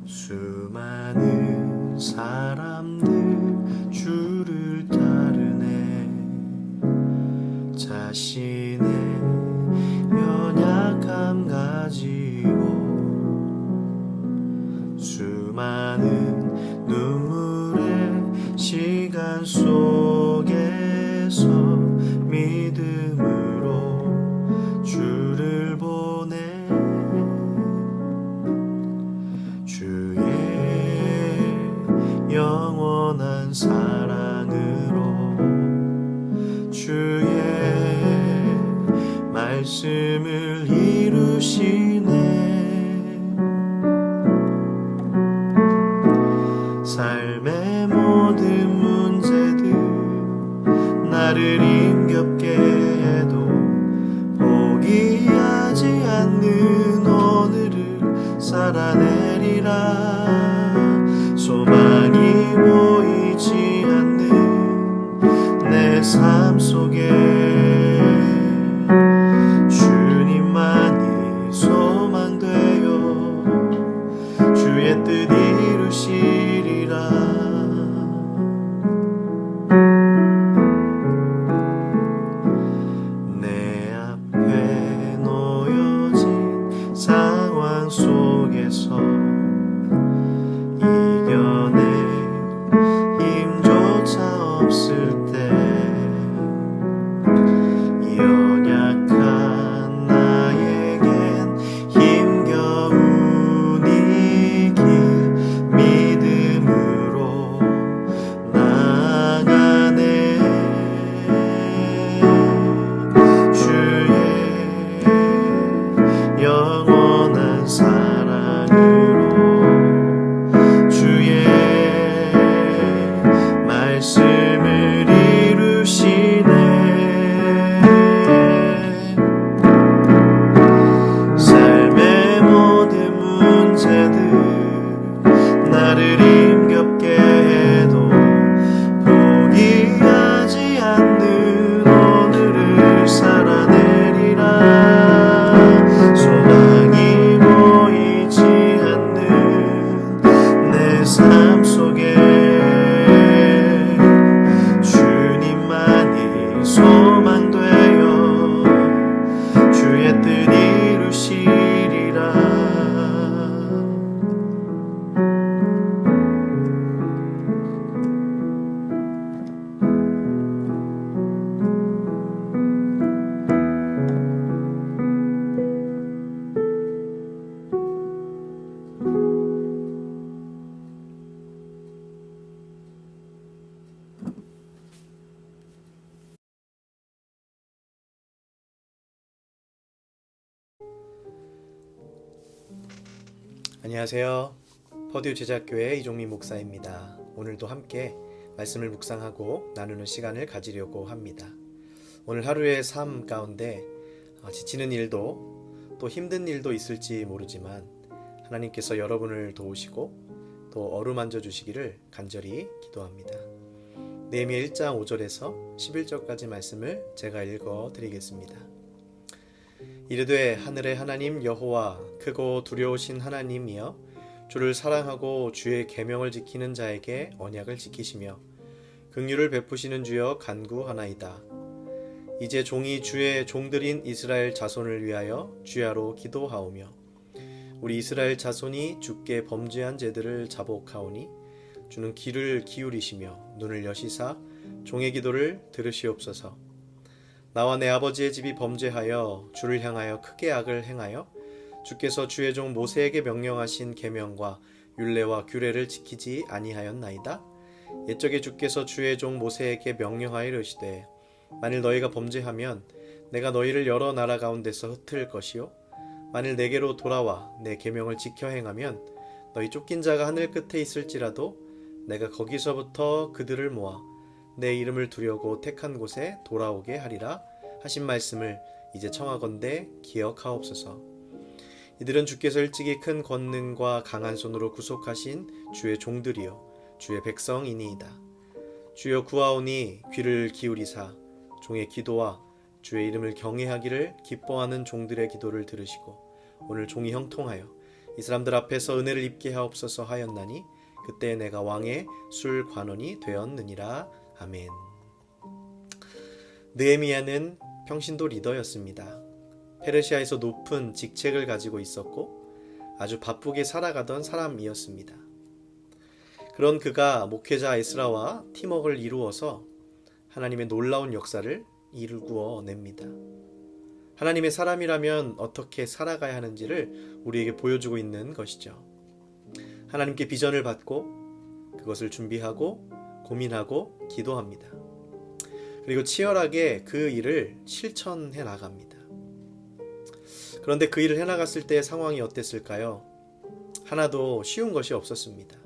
수많은 사람들 주를 따르네. 자신의 연약함 가지고 수많은 눈물의 시간 속에서 믿음으로 주를 보내. 주의 영원한 사랑으로 주의 말씀을 이루시네. 삶의 모든 문제들 나를 힘겹게 해도 포기하지 않는 오늘을 살아내리라. 소망이 보이지 않는 내 삶 속에 주님만이 소망되어 주의 뜻 이루시리라. 내 앞에 놓여진 상황 속에서 이겨낼 힘조차 없을 때 연약한 나에겐 힘겨운 이 길 믿음으로 나아가네. 주의 영원한 사랑으로 주의 말씀을 이루시네. 삶의 모든 문제들 나를 힘겹게 해도 포기하지 않는 오늘을 살아내리라. 소망이 보이지 않는 내 삶 속에 주님만이 소망되어 주의 뜻 이루시리라. 안녕하세요. 퍼듀 제작교회 이종민 목사입니다. 오늘도 함께 말씀을 묵상하고 나누는 시간을 가지려고 합니다. 오늘 하루의 삶 가운데 지치는 일도 또 힘든 일도 있을지 모르지만 하나님께서 여러분을 도우시고 또 어루만져 주시기를 간절히 기도합니다. 느헤미야 1장 5절에서 11절까지 말씀을 제가 읽어 드리겠습니다. 이르되 하늘의 하나님 여호와 크고 두려우신 하나님이여 주를 사랑하고 주의 계명을 지키는 자에게 언약을 지키시며 긍휼을 베푸시는 주여 간구하나이다. 이제 종이 주의 종들인 이스라엘 자손을 위하여 주야로 기도하오며 우리 이스라엘 자손이 주께 범죄한 죄들을 자복하오니 주는 귀를 기울이시며 눈을 여시사 종의 기도를 들으시옵소서. 나와 내 아버지의 집이 범죄하여 주를 향하여 크게 악을 행하여 주께서 주의 종 모세에게 명령하신 계명과 율례와 규례를 지키지 아니하였나이다. 옛적에 주께서 주의 종 모세에게 명령하여 이르시되 만일 너희가 범죄하면 내가 너희를 여러 나라 가운데서 흩을 것이요 만일 내게로 돌아와 내 계명을 지켜 행하면 너희 쫓긴 자가 하늘 끝에 있을지라도 내가 거기서부터 그들을 모아 내 이름을 두려고 택한 곳에 돌아오게 하리라 하신 말씀을 이제 청하건대 기억하옵소서. 이들은 주께서 일찍이 큰 권능과 강한 손으로 구속하신 주의 종들이요 주의 백성이니이다. 주여 구하오니 귀를 기울이사 종의 기도와 주의 이름을 경외하기를 기뻐하는 종들의 기도를 들으시고 오늘 종이 형통하여 이 사람들 앞에서 은혜를 입게 하옵소서 하였나니 그때 내가 왕의 술 관원이 되었느니라. 아멘. 느헤미야는 평신도 리더였습니다. 페르시아에서 높은 직책을 가지고 있었고 아주 바쁘게 살아가던 사람이었습니다. 그런 그가 목회자 에스라와 팀워크를 이루어서 하나님의 놀라운 역사를 이루어 냅니다. 하나님의 사람이라면 어떻게 살아가야 하는지를 우리에게 보여주고 있는 것이죠. 하나님께 비전을 받고 그것을 준비하고 고민하고 기도합니다. 그리고 치열하게 그 일을 실천해 나갑니다. 그런데 그 일을 해나갔을 때의 상황이 어땠을까요? 하나도 쉬운 것이 없었습니다.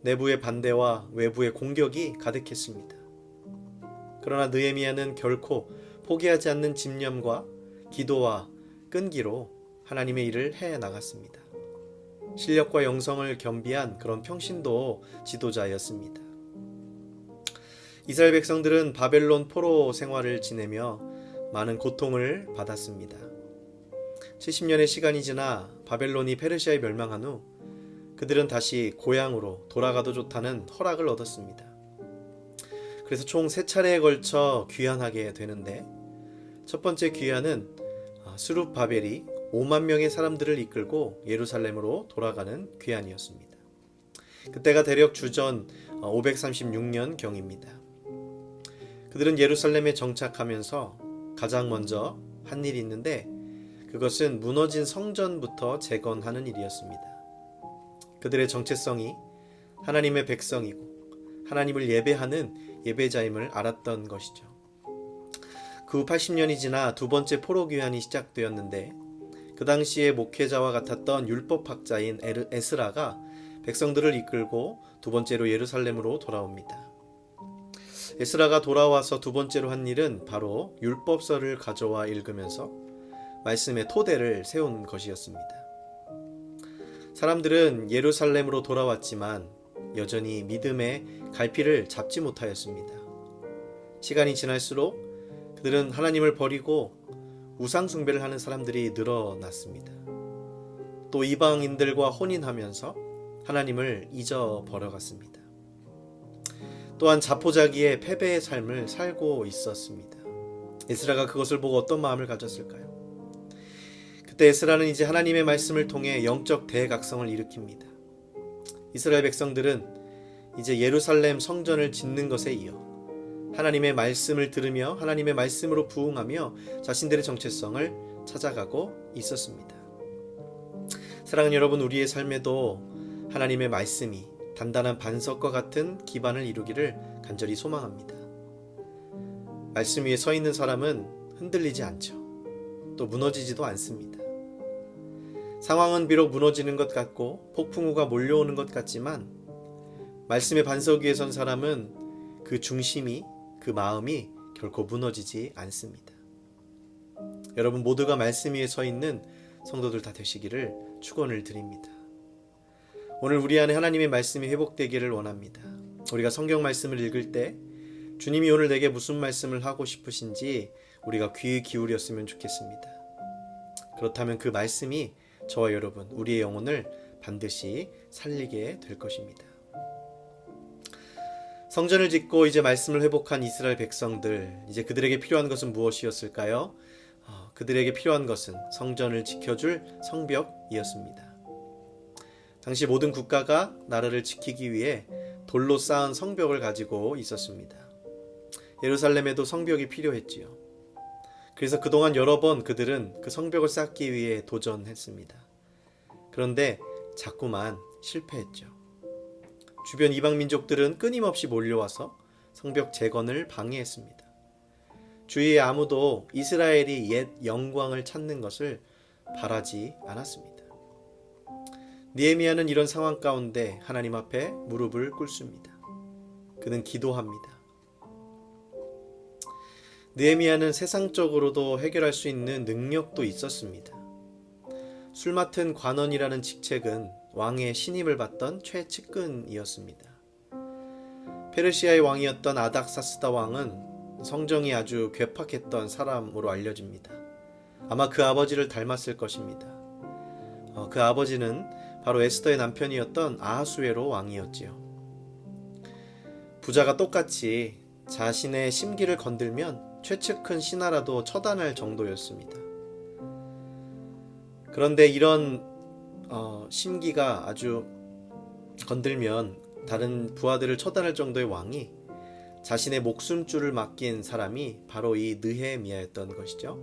내부의 반대와 외부의 공격이 가득했습니다. 그러나 느헤미야는 결코 포기하지 않는 집념과 기도와 끈기로 하나님의 일을 해 나갔습니다. 실력과 영성을 겸비한 그런 평신도 지도자였습니다. 이스라엘 백성들은 바벨론 포로 생활을 지내며 많은 고통을 받았습니다. 70년의 시간이 지나 바벨론이 페르시아에 멸망한 후 그들은 다시 고향으로 돌아가도 좋다는 허락을 얻었습니다. 그래서 총 3차례에 걸쳐 귀환하게 되는데 첫 번째 귀환은 스룹바벨이 5만 명의 사람들을 이끌고 예루살렘으로 돌아가는 귀환이었습니다. 그때가 대략 주전 536년 경입니다. 그들은 예루살렘에 정착하면서 가장 먼저 한 일이 있는데 그것은 무너진 성전부터 재건하는 일이었습니다. 그들의 정체성이 하나님의 백성이고 하나님을 예배하는 예배자임을 알았던 것이죠. 그 후 80년이 지나 두 번째 포로 귀환이 시작되었는데 그 당시에 목회자와 같았던 율법학자인 에스라가 백성들을 이끌고 두 번째로 예루살렘으로 돌아옵니다. 에스라가 돌아와서 두 번째로 한 일은 바로 율법서를 가져와 읽으면서 말씀의 토대를 세운 것이었습니다. 사람들은 예루살렘으로 돌아왔지만 여전히 믿음의 갈피를 잡지 못하였습니다. 시간이 지날수록 그들은 하나님을 버리고 우상 숭배를 하는 사람들이 늘어났습니다. 또 이방인들과 혼인하면서 하나님을 잊어버려갔습니다. 또한 자포자기의 패배의 삶을 살고 있었습니다. 에스라가 그것을 보고 어떤 마음을 가졌을까요? 그때 에스라는 이제 하나님의 말씀을 통해 영적 대각성을 일으킵니다. 이스라엘 백성들은 이제 예루살렘 성전을 짓는 것에 이어 하나님의 말씀을 들으며 하나님의 말씀으로 부응하며 자신들의 정체성을 찾아가고 있었습니다. 사랑하는 여러분, 우리의 삶에도 하나님의 말씀이 단단한 반석과 같은 기반을 이루기를 간절히 소망합니다. 말씀 위에 서 있는 사람은 흔들리지 않죠. 또 무너지지도 않습니다. 상황은 비록 무너지는 것 같고 폭풍우가 몰려오는 것 같지만 말씀의 반석 위에 선 사람은 그 중심이, 그 마음이 결코 무너지지 않습니다. 여러분 모두가 말씀 위에 서 있는 성도들 다 되시기를 축원을 드립니다. 오늘 우리 안에 하나님의 말씀이 회복되기를 원합니다. 우리가 성경 말씀을 읽을 때 주님이 오늘 내게 무슨 말씀을 하고 싶으신지 우리가 귀 기울였으면 좋겠습니다. 그렇다면 그 말씀이 저와 여러분, 우리의 영혼을 반드시 살리게 될 것입니다. 성전을 짓고 이제 말씀을 회복한 이스라엘 백성들, 이제 그들에게 필요한 것은 무엇이었을까요? 그들에게 필요한 것은 성전을 지켜줄 성벽이었습니다. 당시 모든 국가가 나라를 지키기 위해 돌로 쌓은 성벽을 가지고 있었습니다. 예루살렘에도 성벽이 필요했지요. 그래서 그동안 여러 번 그들은 그 성벽을 쌓기 위해 도전했습니다. 그런데 자꾸만 실패했죠. 주변 이방 민족들은 끊임없이 몰려와서 성벽 재건을 방해했습니다. 주위에 아무도 이스라엘이 옛 영광을 찾는 것을 바라지 않았습니다. 느헤미야는 이런 상황 가운데 하나님 앞에 무릎을 꿇습니다. 그는 기도합니다. 느헤미야는 세상적으로도 해결할 수 있는 능력도 있었습니다. 술 맡은 관원이라는 직책은 왕의 신임을 받던 최측근이었습니다. 페르시아의 왕이었던 아닥사스다 왕은 성정이 아주 괴팍했던 사람으로 알려집니다. 아마 그 아버지를 닮았을 것입니다. 그 아버지는 바로 에스더의 남편이었던 아하수에로 왕이었지요. 부자가 똑같이 자신의 심기를 건들면 최측근 신하라도 처단할 정도였습니다. 그런데 이런 심기가 아주 건들면 다른 부하들을 처단할 정도의 왕이 자신의 목숨줄을 맡긴 사람이 바로 이 느헤미야였던 것이죠.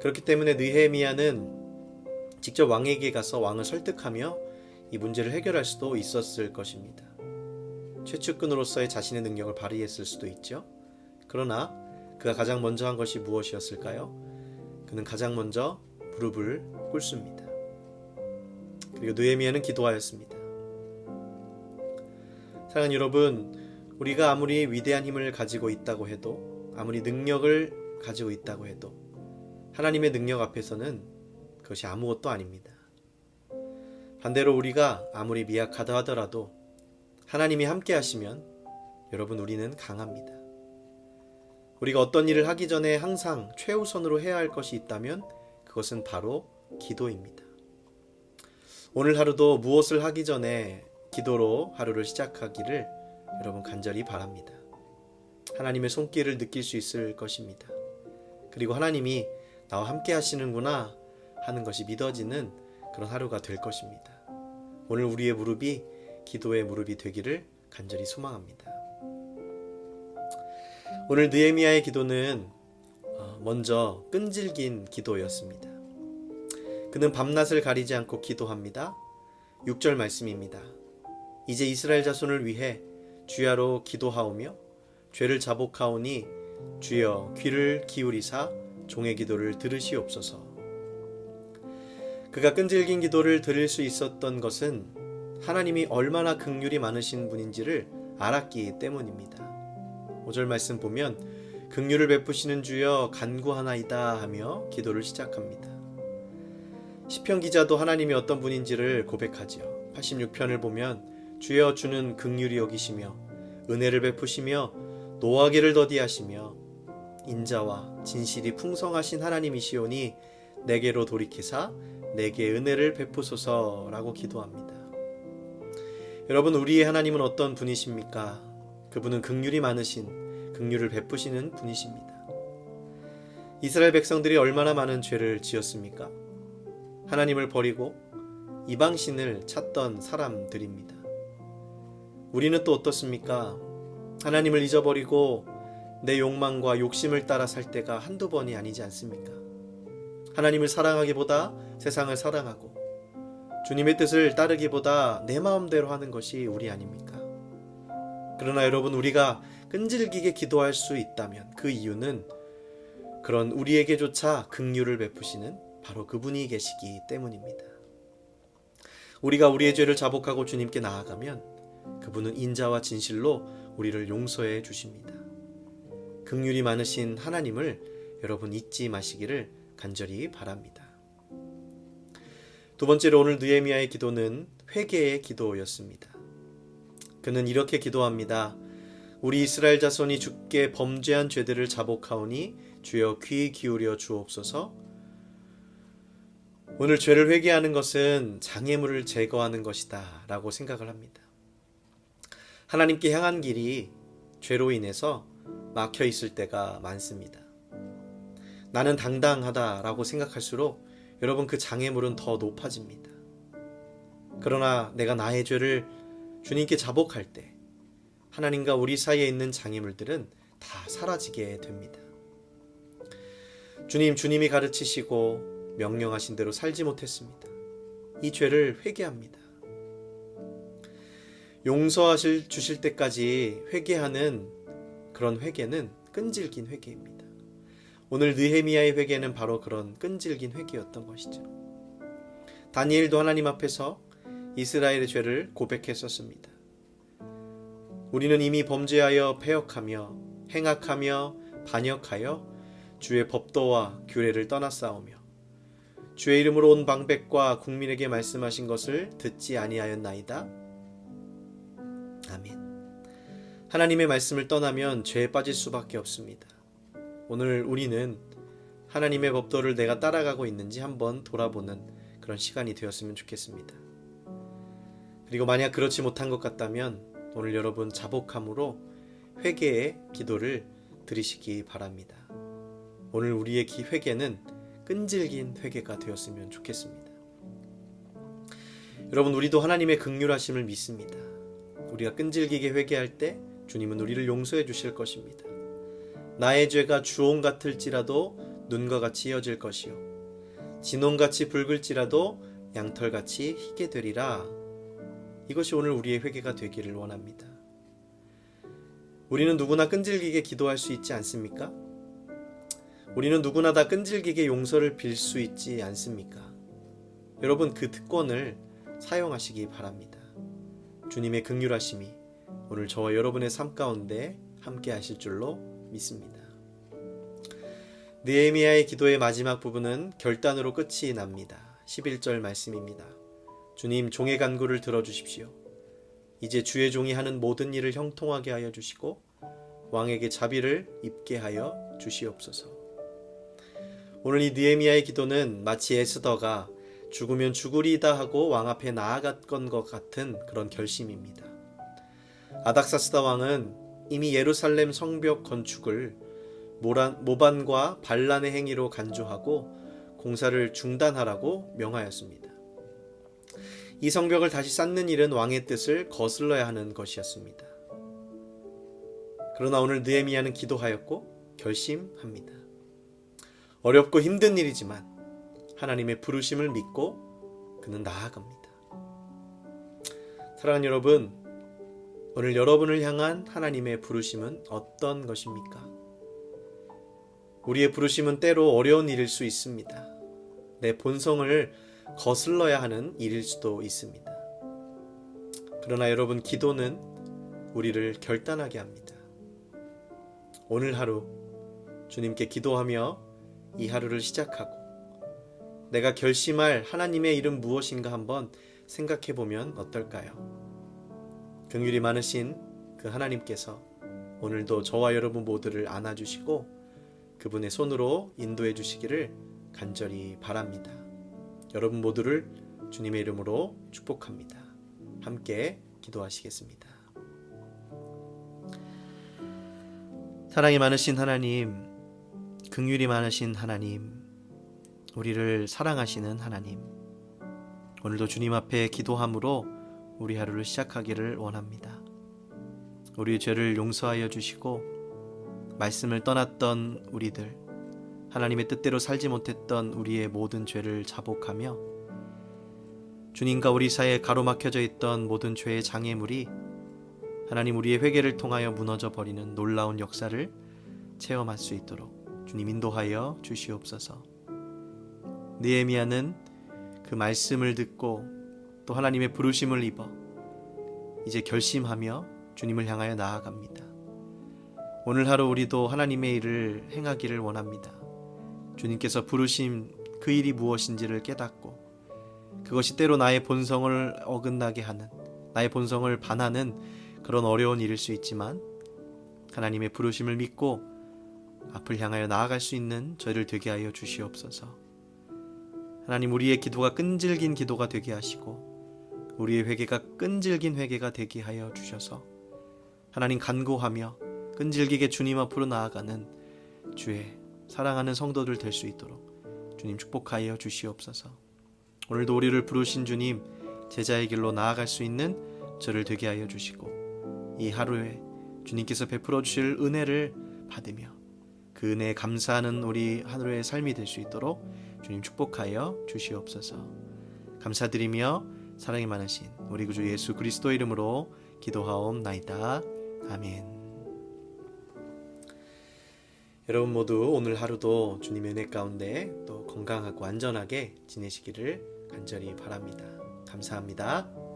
그렇기 때문에 느헤미야는 직접 왕에게 가서 왕을 설득하며 이 문제를 해결할 수도 있었을 것입니다. 최측근으로서의 자신의 능력을 발휘했을 수도 있죠. 그러나 그가 가장 먼저 한 것이 무엇이었을까요? 그는 가장 먼저 무릎을 꿇습니다. 그리고 느헤미야는 기도하였습니다. 사랑하는 여러분, 우리가 아무리 위대한 힘을 가지고 있다고 해도, 아무리 능력을 가지고 있다고 해도 하나님의 능력 앞에서는 그것이 아무것도 아닙니다. 반대로 우리가 아무리 미약하다 하더라도 하나님이 함께 하시면 여러분, 우리는 강합니다. 우리가 어떤 일을 하기 전에 항상 최우선으로 해야 할 것이 있다면 그것은 바로 기도입니다. 오늘 하루도 무엇을 하기 전에 기도로 하루를 시작하기를 여러분 간절히 바랍니다. 하나님의 손길을 느낄 수 있을 것입니다. 그리고 하나님이 나와 함께 하시는구나 하는 것이 믿어지는 그런 하루가 될 것입니다. 오늘 우리의 무릎이 기도의 무릎이 되기를 간절히 소망합니다. 오늘 느헤미야의 기도는 먼저 끈질긴 기도였습니다. 그는 밤낮을 가리지 않고 기도합니다. 6절 말씀입니다. 이제 이스라엘 자손을 위해 주야로 기도하오며 죄를 자복하오니 주여 귀를 기울이사 종의 기도를 들으시옵소서. 그가 끈질긴 기도를 드릴 수 있었던 것은 하나님이 얼마나 긍휼이 많으신 분인지를 알았기 때문입니다. 5절 말씀 보면 긍휼을 베푸시는 주여 간구하나이다 하며 기도를 시작합니다. 시편 기자도 하나님이 어떤 분인지를 고백하지요. 86편을 보면 주여 주는 긍휼히 여기시며 은혜를 베푸시며 노하기를 더디하시며 인자와 진실이 풍성하신 하나님이시오니 내게로 돌이키사 내게 은혜를 베푸소서라고 기도합니다. 여러분, 우리의 하나님은 어떤 분이십니까? 그분은 긍휼이 많으신, 긍휼을 베푸시는 분이십니다. 이스라엘 백성들이 얼마나 많은 죄를 지었습니까? 하나님을 버리고 이방신을 찾던 사람들입니다. 우리는 또 어떻습니까? 하나님을 잊어버리고 내 욕망과 욕심을 따라 살 때가 한두 번이 아니지 않습니까? 하나님을 사랑하기보다 세상을 사랑하고 주님의 뜻을 따르기보다 내 마음대로 하는 것이 우리 아닙니까? 그러나 여러분, 우리가 끈질기게 기도할 수 있다면 그 이유는 그런 우리에게조차 긍휼을 베푸시는 바로 그분이 계시기 때문입니다. 우리가 우리의 죄를 자복하고 주님께 나아가면 그분은 인자와 진실로 우리를 용서해 주십니다. 긍휼이 많으신 하나님을 여러분 잊지 마시기를 간절히 바랍니다. 두 번째로 오늘 느헤미야의 기도는 회개의 기도였습니다. 그는 이렇게 기도합니다. 우리 이스라엘 자손이 주께 범죄한 죄들을 자복하오니 주여 귀 기울여 주옵소서. 오늘 죄를 회개하는 것은 장애물을 제거하는 것이다 라고 생각을 합니다. 하나님께 향한 길이 죄로 인해서 막혀 있을 때가 많습니다. 나는 당당하다라고 생각할수록 여러분, 그 장애물은 더 높아집니다. 그러나 내가 나의 죄를 주님께 자복할 때 하나님과 우리 사이에 있는 장애물들은 다 사라지게 됩니다. 주님이 가르치시고 명령하신 대로 살지 못했습니다. 이 죄를 회개합니다. 용서하실 주실 때까지 회개하는 그런 회개는 끈질긴 회개입니다. 오늘 느헤미야의 회개는 바로 그런 끈질긴 회개였던 것이죠. 다니엘도 하나님 앞에서 이스라엘의 죄를 고백했었습니다. 우리는 이미 범죄하여 패역하며 행악하며 반역하여 주의 법도와 규례를 떠났사오며 주의 이름으로 온 방백과 국민에게 말씀하신 것을 듣지 아니하였나이다. 아멘. 하나님의 말씀을 떠나면 죄에 빠질 수밖에 없습니다. 오늘 우리는 하나님의 법도를 내가 따라가고 있는지 한번 돌아보는 그런 시간이 되었으면 좋겠습니다. 그리고 만약 그렇지 못한 것 같다면 오늘 여러분 자복함으로 회개의 기도를 드리시기 바랍니다. 오늘 우리의 회개는 끈질긴 회개가 되었으면 좋겠습니다. 여러분, 우리도 하나님의 긍휼하심을 믿습니다. 우리가 끈질기게 회개할 때 주님은 우리를 용서해 주실 것입니다. 나의 죄가 주홍 같을지라도 눈과 같이 이어질 것이요 진홍같이 붉을지라도 양털같이 희게 되리라. 이것이 오늘 우리의 회개가 되기를 원합니다. 우리는 누구나 끈질기게 기도할 수 있지 않습니까? 우리는 누구나 다 끈질기게 용서를 빌 수 있지 않습니까? 여러분, 그 특권을 사용하시기 바랍니다. 주님의 긍휼하심이 오늘 저와 여러분의 삶 가운데 함께 하실 줄로 믿습니다. 느헤미야의 기도의 마지막 부분은 결단으로 끝이 납니다. 11절 말씀입니다. 주님, 종의 간구를 들어주십시오. 이제 주의 종이 하는 모든 일을 형통하게 하여 주시고 왕에게 자비를 입게 하여 주시옵소서. 오늘 이 느헤미야의 기도는 마치 에스더가 죽으면 죽으리다 하고 왕 앞에 나아갔건 것 같은 그런 결심입니다. 아닥사스다 왕은 이미 예루살렘 성벽 건축을 모반과 반란의 행위로 간주하고 공사를 중단하라고 명하였습니다. 이 성벽을 다시 쌓는 일은 왕의 뜻을 거슬러야 하는 것이었습니다. 그러나 오늘 느헤미야는 기도하였고 결심합니다. 어렵고 힘든 일이지만 하나님의 부르심을 믿고 그는 나아갑니다. 사랑하는 여러분, 오늘 여러분을 향한 하나님의 부르심은 어떤 것입니까? 우리의 부르심은 때로 어려운 일일 수 있습니다. 내 본성을 거슬러야 하는 일일 수도 있습니다. 그러나 여러분, 기도는 우리를 결단하게 합니다. 오늘 하루 주님께 기도하며 이 하루를 시작하고 내가 결심할 하나님의 이름 무엇인가 한번 생각해 보면 어떨까요? 긍휼이 많으신 그 하나님께서 오늘도 저와 여러분 모두를 안아주시고 그분의 손으로 인도해 주시기를 간절히 바랍니다. 여러분 모두를 주님의 이름으로 축복합니다. 함께 기도하시겠습니다. 사랑이 많으신 하나님, 긍휼이 많으신 하나님, 우리를 사랑하시는 하나님, 오늘도 주님 앞에 기도함으로 우리 하루를 시작하기를 원합니다. 우리의 죄를 용서하여 주시고 말씀을 떠났던 우리들, 하나님의 뜻대로 살지 못했던 우리의 모든 죄를 자복하며 주님과 우리 사이에 가로막혀져 있던 모든 죄의 장애물이 하나님 우리의 회개를 통하여 무너져 버리는 놀라운 역사를 체험할 수 있도록 주님 인도하여 주시옵소서. 느헤미야는 그 말씀을 듣고 또 하나님의 부르심을 입어 이제 결심하며 주님을 향하여 나아갑니다. 오늘 하루 우리도 하나님의 일을 행하기를 원합니다. 주님께서 부르신 그 일이 무엇인지를 깨닫고 그것이 때로 나의 본성을 어긋나게 하는, 나의 본성을 반하는 그런 어려운 일일 수 있지만 하나님의 부르심을 믿고 앞을 향하여 나아갈 수 있는 저희를 되게 하여 주시옵소서. 하나님, 우리의 기도가 끈질긴 기도가 되게 하시고 우리의 회개가 끈질긴 회개가 되게 하여 주셔서 하나님 간구하며 끈질기게 주님 앞으로 나아가는 주의 사랑하는 성도들 될 수 있도록 주님 축복하여 주시옵소서. 오늘도 우리를 부르신 주님, 제자의 길로 나아갈 수 있는 저를 되게 하여 주시고 이 하루에 주님께서 베풀어 주실 은혜를 받으며 그 은혜에 감사하는 우리 하루의 삶이 될 수 있도록 주님 축복하여 주시옵소서. 감사드리며 사랑이 많으신 우리 구주 예수 그리스도 이름으로 기도하옵나이다. 아멘. 여러분 모두 오늘 하루도 주님의 은혜 가운데 또 건강하고 안전하게 지내시기를 간절히 바랍니다. 감사합니다.